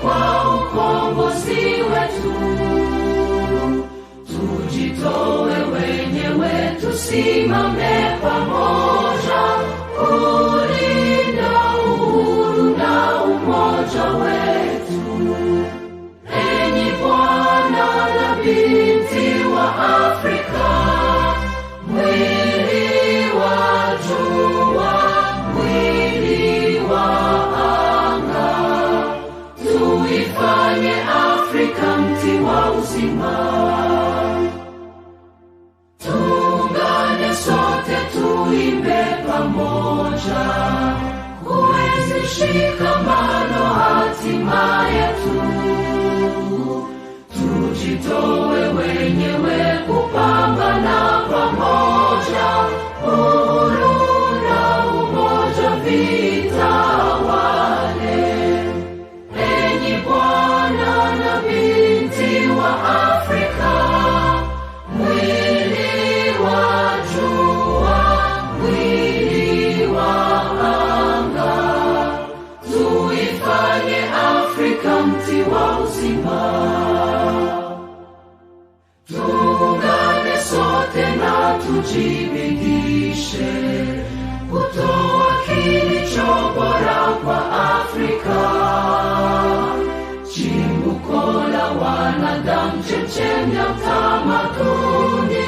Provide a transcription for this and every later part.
kwa ukombozi wetu. Tujitoe wenyewe, tusimame pamoja kulinda uhuru na umoja wetu. Enyi Bwana na binti wa Afrika, mwili wa jua, mwili wa anga, tuifanye Afrika mti wa uzima. Tuungane sote, tuimbe pamoja, kuenzi shikamano hatima yetu. Tujitoe wenyewe kupambana pamoja, uhuru na umoja vitawale. Enyi Bwana na binti wa Afrika, mwili wa jua, mwili wa anga, tuifanye Afrika mti wa uzima. Tuungane sote na tujibidishe kutoa kilicho bora kwa Afrika, chimbuko la wanadamu, chemchemi ya utamaduni,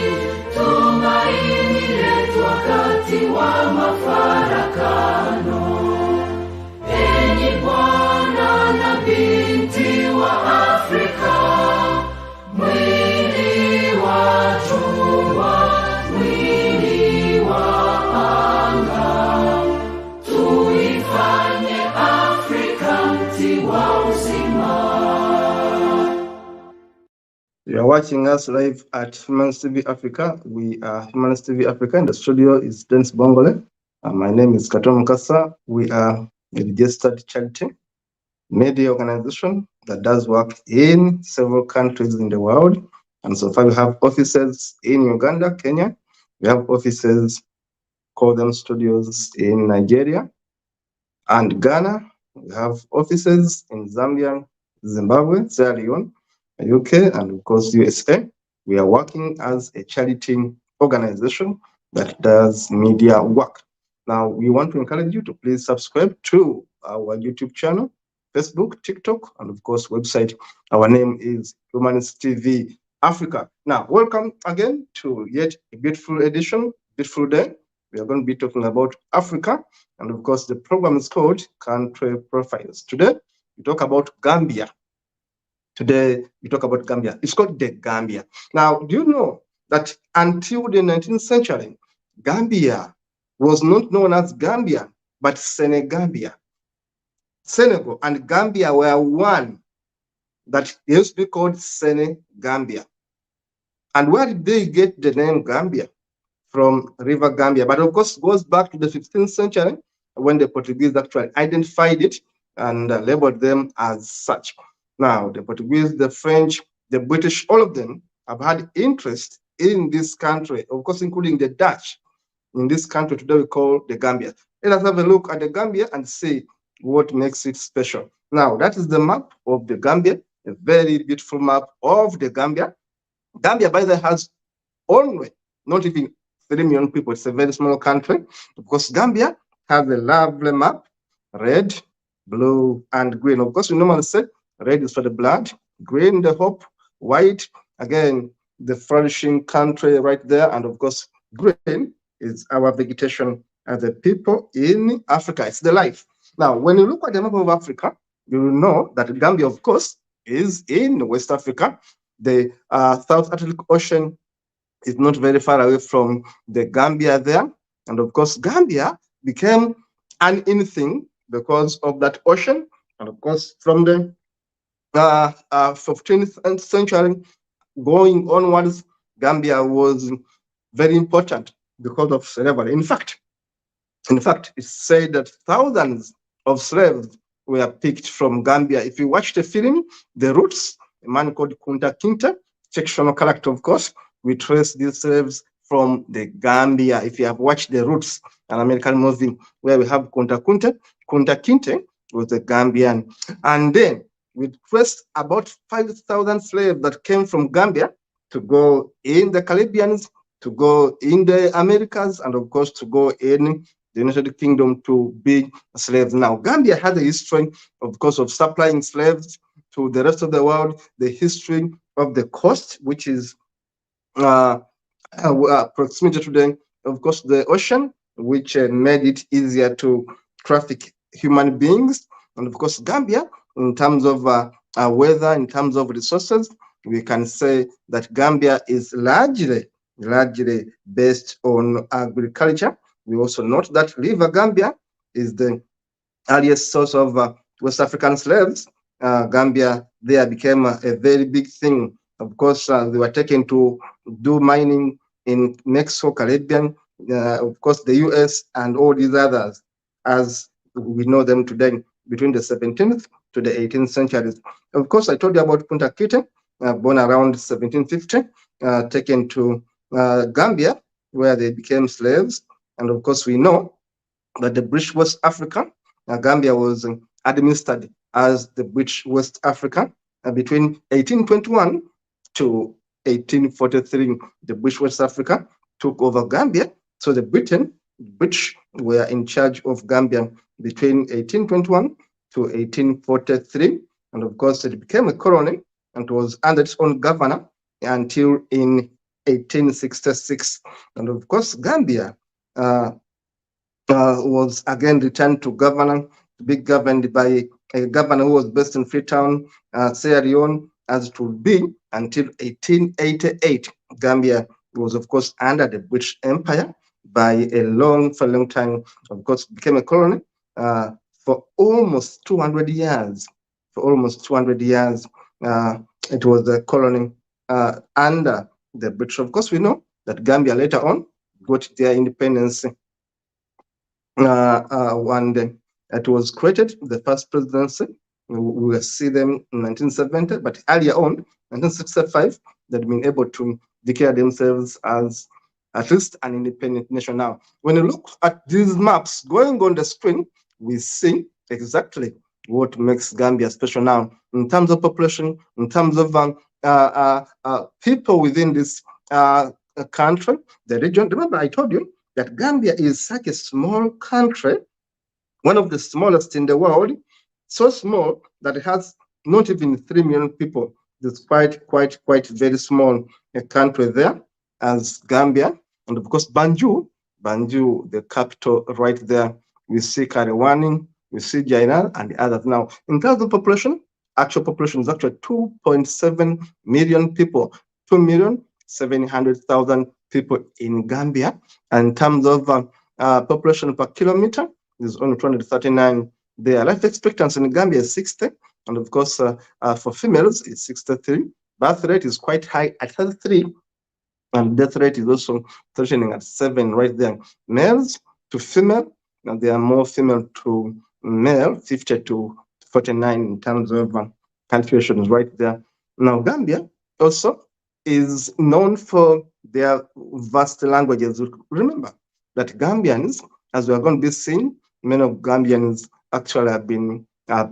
tumaini letu wakati wa mafarakano. Enyi Bwana na binti wa Afrika, mwili wa jua, mwili wa anga, tuifanye Afrika mti wa uzima. You are watching us live at Humanist TV Africa. We are Humanist TV Africa, and the studio is Dennis Bongole. My name is Katom Kasa. We are a registered charity media organization that does work in several countries in the world. And so far we have offices in Uganda, Kenya. We have offices, call them studios, in Nigeria and Ghana. We have offices in Zambia, Zimbabwe, Sierra Leone, UK, and of course USA. We are working as a charity organization that does media work. Now, we want to encourage you to please subscribe to our YouTube channel, Facebook, TikTok, and of course website. Our name is Humanist TV Africa. Now, welcome again to yet a beautiful edition, beautiful day. We are going to be talking about Africa, and of course the program is called Country Profiles. Today we talk about Gambia. It's called the Gambia. Now, do you know that until the 19th century, Gambia was not known as Gambia, but Senegambia. Senegal and Gambia were one, that used to be called Senegambia. And where did they get the name Gambia? From River Gambia. But of course, it goes back to the 15th century when the Portuguese actually identified it and labeled them as such. Now, the Portuguese, the French, the British, all of them have had interest in this country, of course, including the Dutch. In this country today, we call the Gambia. Let us have a look at the Gambia and see what makes it special. Now, that is the map of the Gambia, a very beautiful map of the Gambia. Gambia, by the way, has only not even 3 million people. It's a very small country. Of course, Gambia has a lovely map, red, blue, and green. Of course, we normally say red is for the blood, green, the hope, white, again, the flourishing country right there, and of course, green is our vegetation as a people in Africa. It's the life. Now, when you look at the map of Africa, you will know that Gambia, of course, is in West Africa. The South Atlantic Ocean is not very far away from the Gambia there. And of course, Gambia became an in thing because of that ocean. And of course, from the 15th century going onwards, Gambia was very important because of slavery. In fact, it's said that thousands of slaves were picked from Gambia. If you watch the film, The Roots, a man called Kunta Kinte, fictional character, of course, we trace these slaves from the Gambia. If you have watched The Roots, an American movie where we have Kunta Kinte was a Gambian. And then we traced about 5,000 slaves that came from Gambia to go in the Caribbean, to go in the Americas, and of course to go in the United Kingdom to be slaves. Now, Gambia has a history, of course, of supplying slaves to the rest of the world, the history of the coast, which is uh, proximity to the, of course, the ocean, which made it easier to traffic human beings. And of course, Gambia, in terms of weather, in terms of resources, we can say that Gambia is largely based on agriculture. We also note that River Gambia is the earliest source of West African slaves. Gambia there became a very big thing. Of course, they were taken to do mining in Mexico, Caribbean, of course, the US, and all these others, as we know them today, between the 17th to the 18th centuries. Of course, I told you about Punta Kite, born around 1750, taken to Gambia, where they became slaves. And of course, we know that the British West Africa, Gambia was administered as the British West Africa between 1821 to 1843. The British West Africa took over Gambia. So the British were in charge of Gambia between 1821 to 1843. And of course, it became a colony and was under its own governor until in 1866. And of course, Gambia was again returned to governor, to be governed by a governor who was based in Freetown, Sierra Leone, as it would be until 1888. Gambia was, of course, under the British Empire for a long time. Of course, became a colony for almost 200 years. For almost 200 years, it was a colony under the British. Of course, we know that Gambia later on got their independence one day. It was created, the first presidency. We will see them in 1970, but earlier on, 1965, they'd been able to declare themselves as at least an independent nation. Now, when you look at these maps going on the screen, we see exactly what makes Gambia special now in terms of population, in terms of people within this country, the region. Remember, I told you that Gambia is such a small country, one of the smallest in the world, so small that it has not even 3 million people. It's quite very small a country there as Gambia. And of course, Banjul, the capital right there. We see Kariwani, we see Jaina, and the others. Now, in terms of population, actual population is actually 2.7 million people, 2,700,000 people in Gambia. And in terms of population per kilometer, is only 239 there. Life expectancy in Gambia is 60, and of course, for females, it's 63. Birth rate is quite high at 33, and death rate is also threatening at 7 right there. Males to female, and they are more female to male, 50 to 49 in terms of calculations right there. Now, Gambia also is known for their vast languages. Remember that Gambians, as we are going to be seeing, many of Gambians actually have been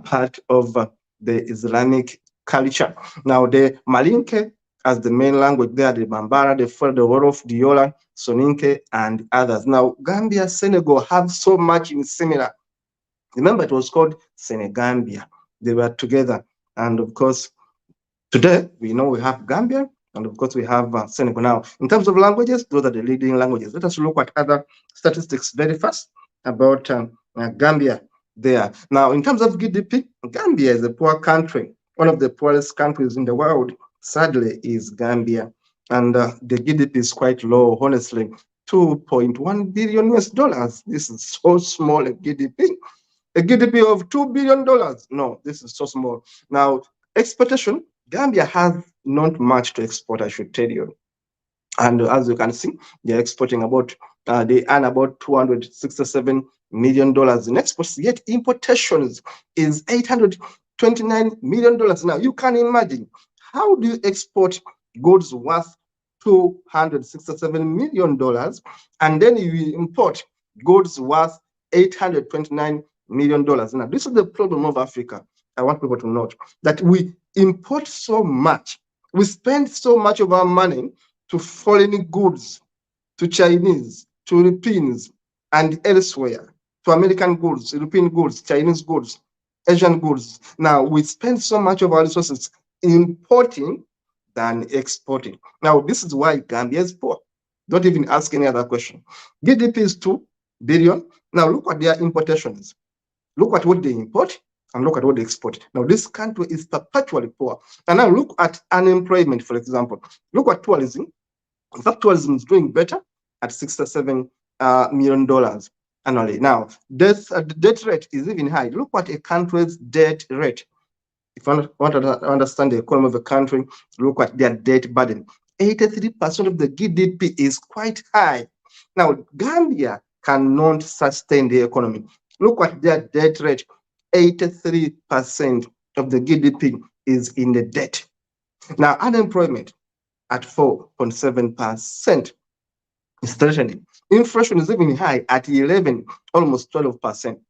part of the Islamic culture. Now, the Malinke as the main language there, the Bambara, the Fur, the Wolof, the Yola, Soninke, and others. Now, Gambia, Senegal have so much in similar. Remember, it was called Senegambia. They were together. And of course, today, we know we have Gambia, and of course, we have Senegal. Now, in terms of languages, those are the leading languages. Let us look at other statistics very fast about Gambia there. Now, in terms of GDP, Gambia is a poor country. One of the poorest countries in the world, sadly, is Gambia. And the GDP is quite low, honestly. 2.1 billion US dollars. This is so small a GDP. A GDP of $2 billion. No, this is so small. Now, exportation, Gambia has not much to export, I should tell you. And as you can see, they're exporting about, they earn about $267 million in exports, yet importations is $829 million. Now, you can imagine, how do you export goods worth $267 million and then you import goods worth $829 million? Now, this is the problem of Africa. I want people to note that we import so much, we spend so much of our money to foreign goods, to Chinese, to Europeans, and elsewhere, to American goods, European goods, Chinese goods, Asian goods. Now, we spend so much of our resources importing than exporting. Now, this is why Gambia is poor. Don't even ask any other question. GDP is 2 billion. Now, look at their importations. Look at what they import and look at what they export. Now, this country is perpetually poor. And now look at unemployment, for example. Look at tourism. In fact, tourism is doing better at $67 million annually. Now, the debt rate is even high. Look at a country's debt rate. If you want to understand the economy of a country, look at their debt burden. 83% of the GDP is quite high. Now, Gambia cannot sustain the economy. Look at their debt rate. 83% of the GDP is in the debt. Now, unemployment at 4.7% is threatening. Inflation is even high at 11, almost 12%.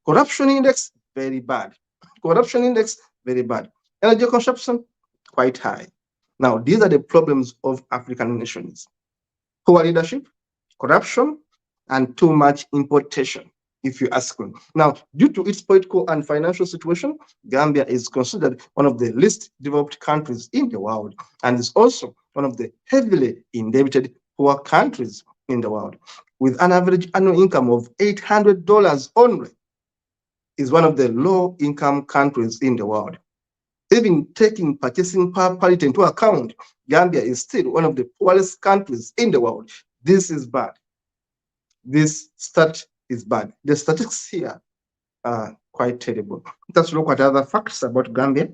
Corruption index, very bad. Corruption index, very bad. Energy consumption, quite high. Now, these are the problems of African nations. Poor leadership, corruption, and too much importation, if you ask me. Now, due to its political and financial situation, Gambia is considered one of the least developed countries in the world and is also one of the heavily indebted poor countries in the world. With an average annual income of $800 only, is one of the low-income countries in the world. Even taking purchasing power parity into account, Gambia is still one of the poorest countries in the world. This is bad. This stat is bad. The statistics here are quite terrible. Let's look at other facts about Gambia.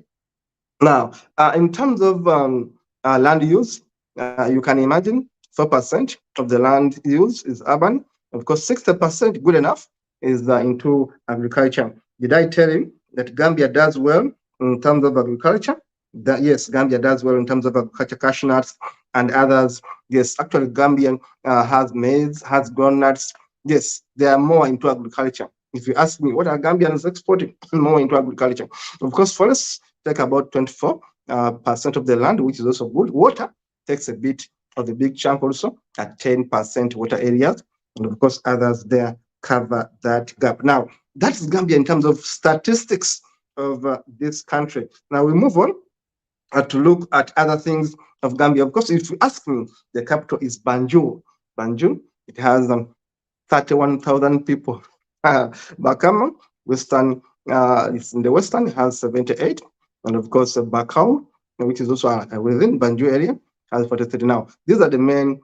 Now, in terms of land use, you can imagine 4% of the land use is urban. Of course, 60%, good enough, is into agriculture. Did I tell you that Gambia does well in terms of agriculture? That, yes, Gambia does well in terms of agriculture, cashew nuts and others. Yes, actually, Gambia has maize, has groundnuts. Yes, they are more into agriculture. If you ask me, what are Gambians exporting? More into agriculture. Of course, forests take about 24% of the land, which is also good. Water takes a bit of a big chunk also at 10% water areas. And of course, others there cover that gap. Now, that's Gambia in terms of statistics of this country. Now we move on to look at other things of Gambia. Of course, if you ask me, the capital is Banjul. Banjul, it has 31,000 people. Bakama, Western, it's in the Western, it has 78. And of course, Bakau, which is also within Banjul area, has 43. Now, these are the main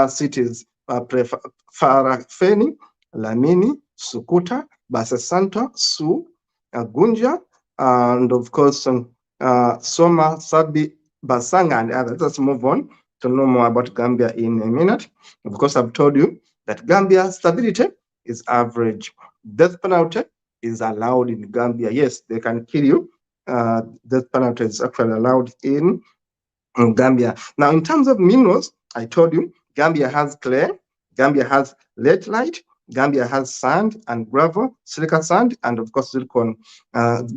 cities, Farafeni, Lamini, Sukuta, Basasanta, Su, Gunja, and of course, Soma, Sabi, Basanga, and others. Let's move on to know more about Gambia in a minute. Of course, I've told you that Gambia's stability is average. Death penalty is allowed in Gambia. Yes, they can kill you. Death penalty is actually allowed in Gambia. Now, in terms of minerals, I told you Gambia has clay, Gambia has laterite, Gambia has sand and gravel, silica sand, and of course zircon.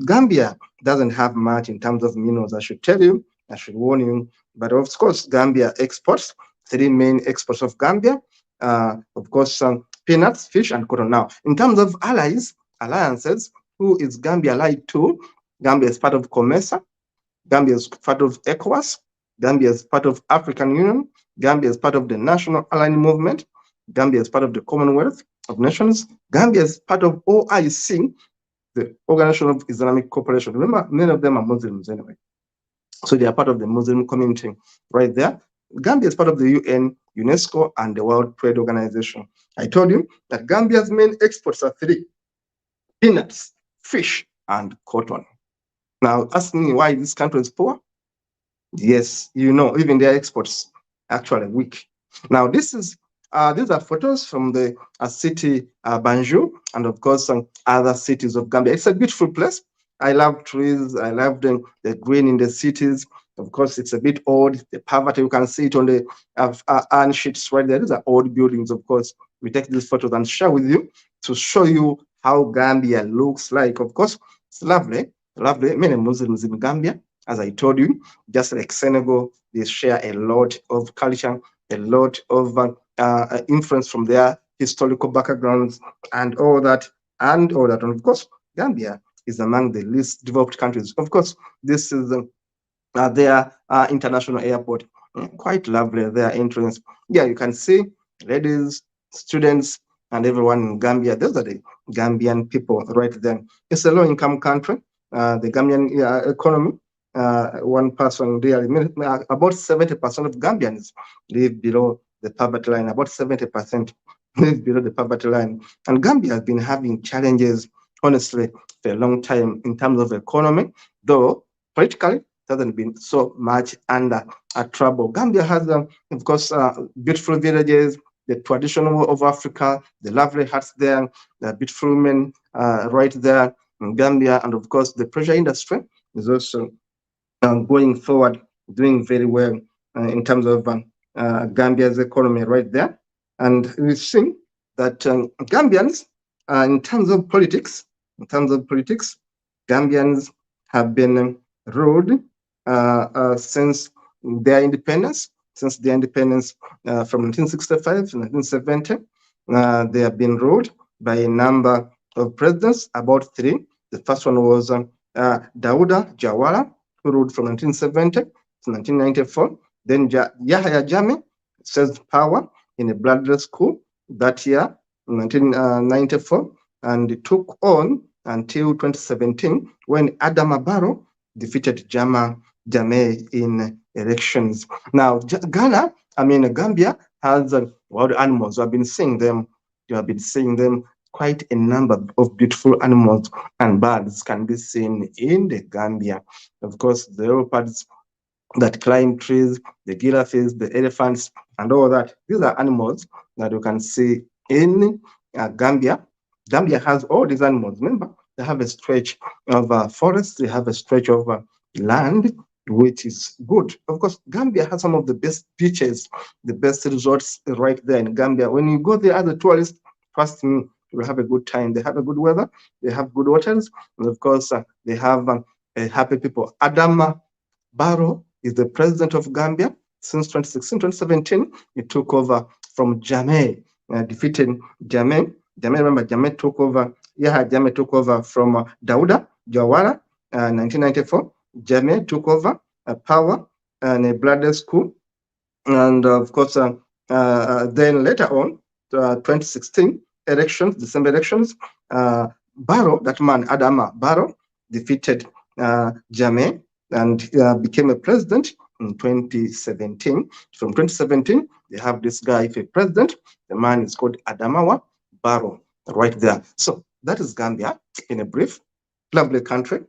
Gambia doesn't have much in terms of minerals. I should tell you, I should warn you. But of course, Gambia exports, 3 main exports of Gambia. Of course, peanuts, fish, and cotton. Now, in terms of alliances, who is Gambia allied to? Gambia is part of COMESA. Gambia is part of ECOWAS. Gambia is part of African Union. Gambia is part of the National Alliance Movement. Gambia is part of the Commonwealth of Nations. Gambia is part of OIC, the Organization of Islamic Cooperation. Remember, many of them are Muslims anyway. So they are part of the Muslim community right there. Gambia is part of the UN, UNESCO, and the World Trade Organization. I told you that Gambia's main exports are 3: peanuts, fish, and cotton. Now, ask me why this country is poor. Yes, you know, even their exports actually weak. Now, these are photos from the city Banjul, and of course other cities of Gambia. It's a beautiful place. I love trees. I love the green in the cities. Of course, it's a bit old. The poverty, you can see it on the iron sheets right there. These are old buildings, of course. We take these photos and share with you to show you how Gambia looks like. Of course, it's lovely. lovely. Many Muslims in Gambia, as I told you, just like Senegal, they share a lot of culture, a lot of influence from their historical backgrounds and all that, and all that. And of course, Gambia is among the least developed countries. Of course, this is their international airport. Quite lovely, their entrance. Yeah, you can see ladies, students, and everyone in Gambia. Those are the Gambian people right there. It's a low-income country. The Gambian economy, one person really, about 70% of Gambians live below the poverty line. About 70% live below the poverty line. And Gambia has been having challenges, honestly, for a long time in terms of economy, though politically hasn't been so much under trouble. Gambia has, of course, beautiful villages, the traditional of Africa, the lovely huts there, the beautiful women right there in Gambia, and of course, the pleasure industry is also going forward, doing very well in terms of Gambia's economy right there. And we've seen that Gambians, in terms of politics, Gambians have been ruled since their independence, from 1965 to 1970. They have been ruled by a number of presidents, about three. The first one was Dauda Jawara, who ruled from 1970 to 1994. Then Yahya Jammeh seized power in a bloodless coup that year, 1994, and it took on until 2017 when Adama Barrow defeated Jammeh in elections. Now, Gambia has wild animals. I've been seeing them. You have been seeing them. Quite a number of beautiful animals and birds can be seen in the Gambia. Of course, the leopards that climb trees, the giraffes, the elephants, and all that. These are animals that you can see in Gambia. Gambia has all these animals. Remember, they have a stretch of forest, they have a stretch of land, which is good. Of course, Gambia has some of the best beaches, the best resorts right there in Gambia. When you go there as a tourist, trust me, you will have a good time. They have a good weather, they have good hotels, and of course, they have happy people. Adama Barrow is the president of Gambia since 2016, 2017. He took over from Jammeh, defeating Jammeh. Remember, Jammeh took over. Jammeh took over from Dauda Jawara, 1994. Jammeh took over power and a bloodless coup. And of course, then later on, 2016 elections, December elections, Barrow, that man, Adama Barrow, defeated Jammeh and became a president in 2017. From 2017, they have this guy for president. The man is called Adamawa Barrow, right there. So that is Gambia in a brief. Lovely country,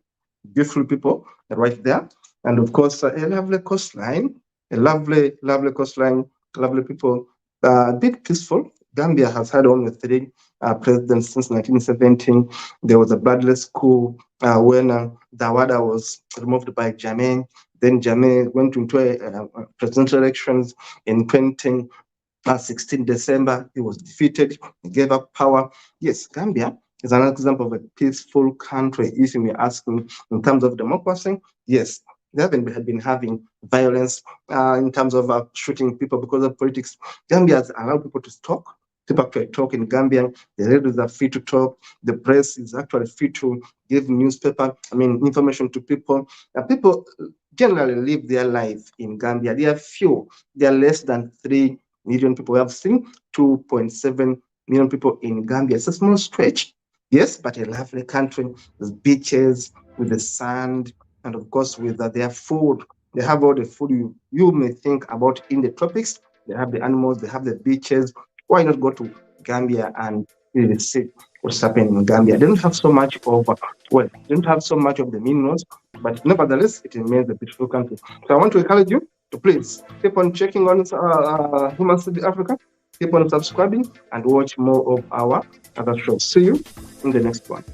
beautiful people right there. And of course, a lovely coastline, lovely coastline, lovely people, a bit peaceful. Gambia has had only three presidents since 1917. There was a bloodless coup when Dawada was removed by Jammeh. Then Jammeh went into presidential elections in 2016 December. He was defeated. He gave up power. Yes, Gambia is another example of a peaceful country. If you may ask me, in terms of democracy, yes, they have been having violence in terms of shooting people because of politics. Gambia has allowed people to talk. People actually talk in Gambia. The radios are free to talk. The press is actually free to give information to people. People generally live their life in Gambia. They are few. They are less than 3 million people. We have seen 2.7 million people in Gambia. It's a small stretch, yes, but a lovely country with beaches, with the sand, and of course with their food. They have all the food you may think about in the tropics. They have the animals, they have the beaches. Why not go to Gambia and really see what's happening in Gambia? They don't have so much of they don't have so much of the minerals, but nevertheless, it remains a beautiful country. So I want to encourage you to please keep on checking on Human City Africa, keep on subscribing, and watch more of our other shows. See you in the next one.